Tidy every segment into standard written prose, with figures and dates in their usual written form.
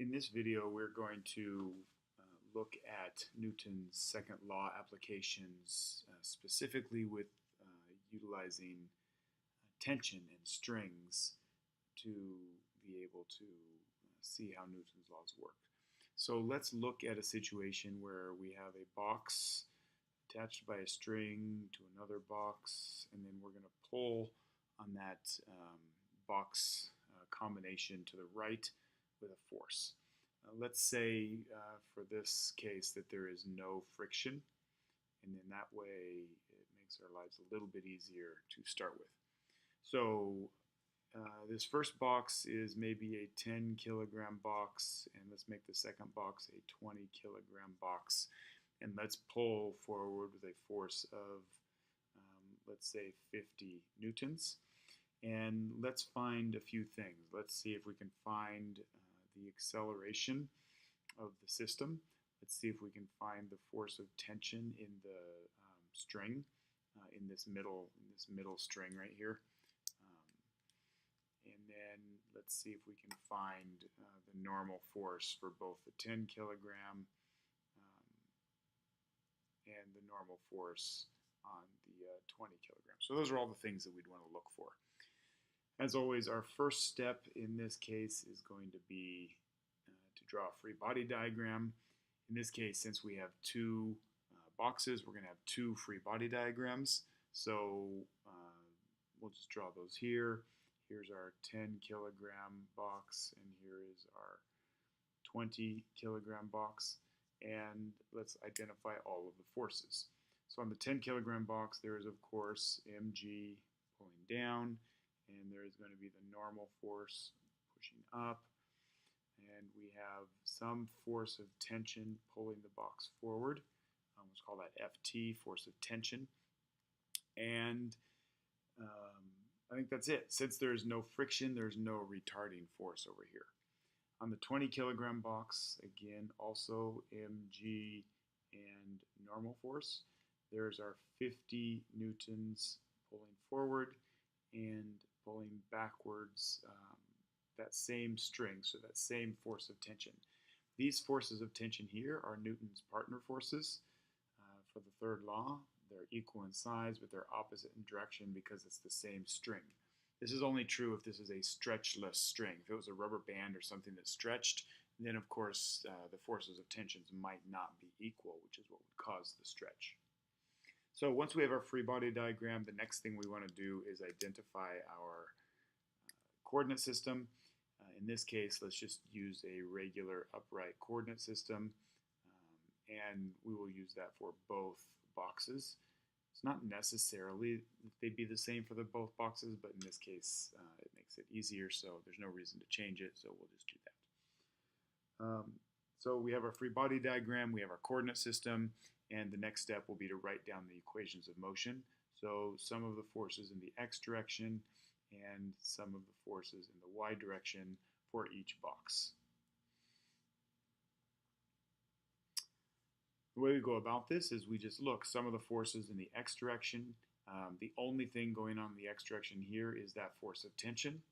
In this video, we're going to look at Newton's second law applications, specifically with utilizing tension and strings to be able to see how Newton's laws work. So let's look at a situation where we have a box attached by a string to another box, and then we're going to pull on that box combination to the right with a force. Let's say for this case that there is no friction, and then that way it makes our lives a little bit easier to start with. So this first box is maybe a 10 kilogram box, and let's make the second box a 20 kilogram box, and let's pull forward with a force of let's say 50 newtons. And let's find a few things. Let's see if we can find the acceleration of the system. Let's see if we can find the force of tension in the string, in this middle string right here. And then let's see if we can find the normal force for both the 10 kilogram and the normal force on the 20 kilograms. So those are all the things that we'd want to look for. As always, our first step in this case is going to be to draw a free body diagram. In this case, since we have two boxes, we're going to have two free body diagrams. So we'll just draw those here. Here's our 10 kilogram box, and here is our 20 kilogram box. And let's identify all of the forces. So on the 10 kilogram box, there is, of course, mg pulling down, and there is going to be the normal force pushing up, and we have some force of tension pulling the box forward. Let's call that Ft, force of tension. And I think that's it. Since there's no friction, there's no retarding force over here. On the 20 kilogram box, again, also mg and normal force. There's our 50 newtons pulling forward and pulling backwards that same string, so that same force of tension. These forces of tension here are Newton's partner forces for the third law. They're equal in size, but they're opposite in direction because it's the same string. This is only true if this is a stretchless string. If it was a rubber band or something that stretched, then of course the forces of tensions might not be equal, which is what would cause the stretch. So once we have our free body diagram, the next thing we want to do is identify our coordinate system. In this case, let's just use a regular upright coordinate system, and we will use that for both boxes. It's not necessarily that they'd be the same for the both boxes, but in this case, it makes it easier, so there's no reason to change it, so we'll just do that. So we have our free body diagram, we have our coordinate system, and the next step will be to write down the equations of motion. So some of the forces in the x direction and some of the forces in the y direction for each box. The way we go about this is we just look some of the forces in the x direction. The only thing going on in the x direction here is that force of tension.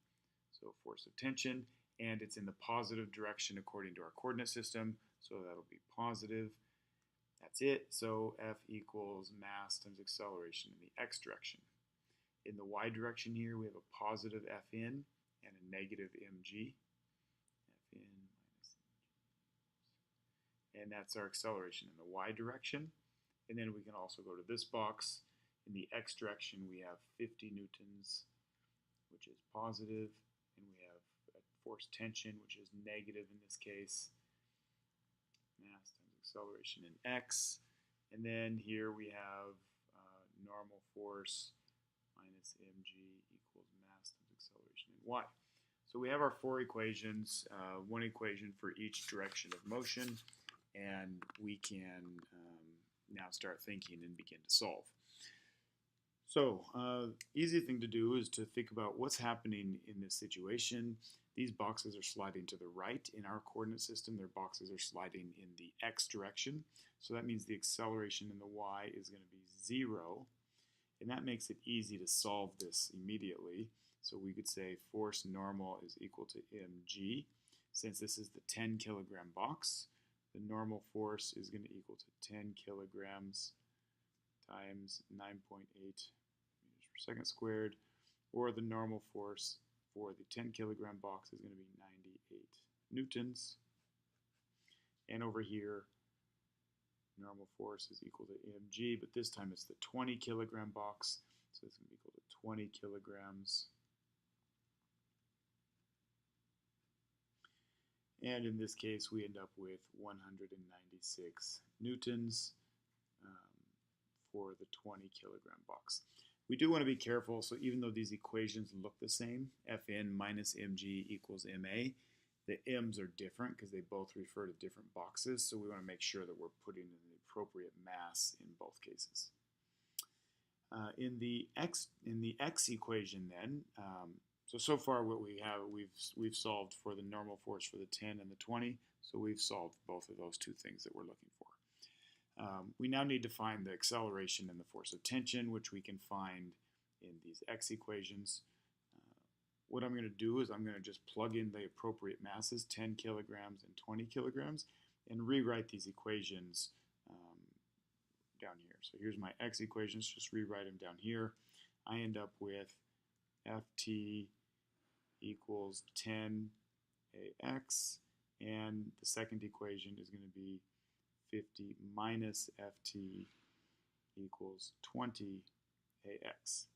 So force of tension, and it's in the positive direction according to our coordinate system, so that'll be positive. That's it. So F equals mass times acceleration in the x direction. In the y direction here, we have a positive Fn and a negative mg. Fn minus mg. And that's our acceleration in the y direction. And then we can also go to this box. In the x direction, we have 50 newtons, which is positive, and we have a force tension, which is negative in this case. Mass times acceleration in x. And then here we have normal force minus mg equals mass times acceleration in y. So we have our four equations, one equation for each direction of motion, and we can now start thinking and begin to solve. So easy thing to do is to think about what's happening in this situation. These boxes are sliding to the right in our coordinate system. Their boxes are sliding in the x direction. So that means the acceleration in the y is going to be 0. And that makes it easy to solve this immediately. So we could say force normal is equal to mg. since this is the 10 kilogram box, the normal force is going to equal to 10 kilograms times 9.8 meters per second squared, or the normal force for the 10 kilogram box is going to be 98 newtons. And over here, normal force is equal to mg, but this time it's the 20 kilogram box, so it's going to be equal to 20 kilograms. And in this case, we end up with 196 newtons for the 20 kilogram box. We do want to be careful, so even though these equations look the same, Fn minus mg equals ma, the m's are different because they both refer to different boxes, so we want to make sure that we're putting in the appropriate mass in both cases. In the x equation then, so far what we have, we've solved for the normal force for the 10 and the 20, so we've solved both of those two things that we're looking for. We now need to find the acceleration and the force of tension, which we can find in these x equations. What I'm going to do is I'm going to just plug in the appropriate masses, 10 kilograms and 20 kilograms, and rewrite these equations down here. So here's my x equations, just rewrite them down here. I end up with Ft equals 10ax, and the second equation is going to be 50 minus Ft equals 20ax.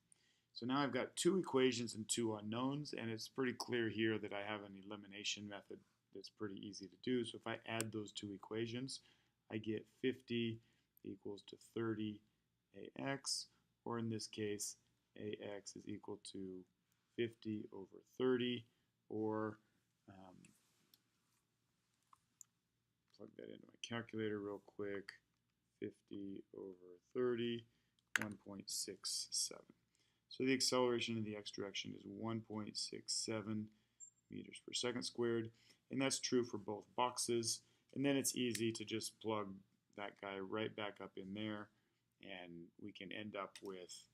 So now I've got two equations and two unknowns, and it's pretty clear here that I have an elimination method that's pretty easy to do. So if I add those two equations, I get 50 equals to 30ax, or in this case, ax is equal to 50 over 30, or plug that into my calculator real quick, 50 over 30, 1.67. So the acceleration in the x direction is 1.67 meters per second squared, and that's true for both boxes. And then it's easy to just plug that guy right back up in there, and we can end up with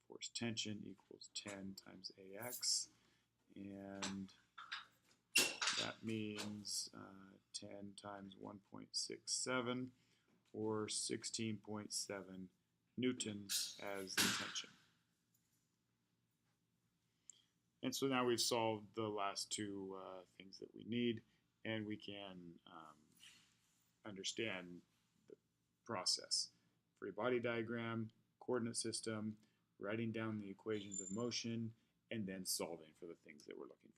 force tension equals 10 times ax, and that means 10 times 1.67, or 16.7 newtons as the tension. And so now we've solved the last two things that we need, and we can understand the process. Free body diagram, coordinate system, writing down the equations of motion, and then solving for the things that we're looking for.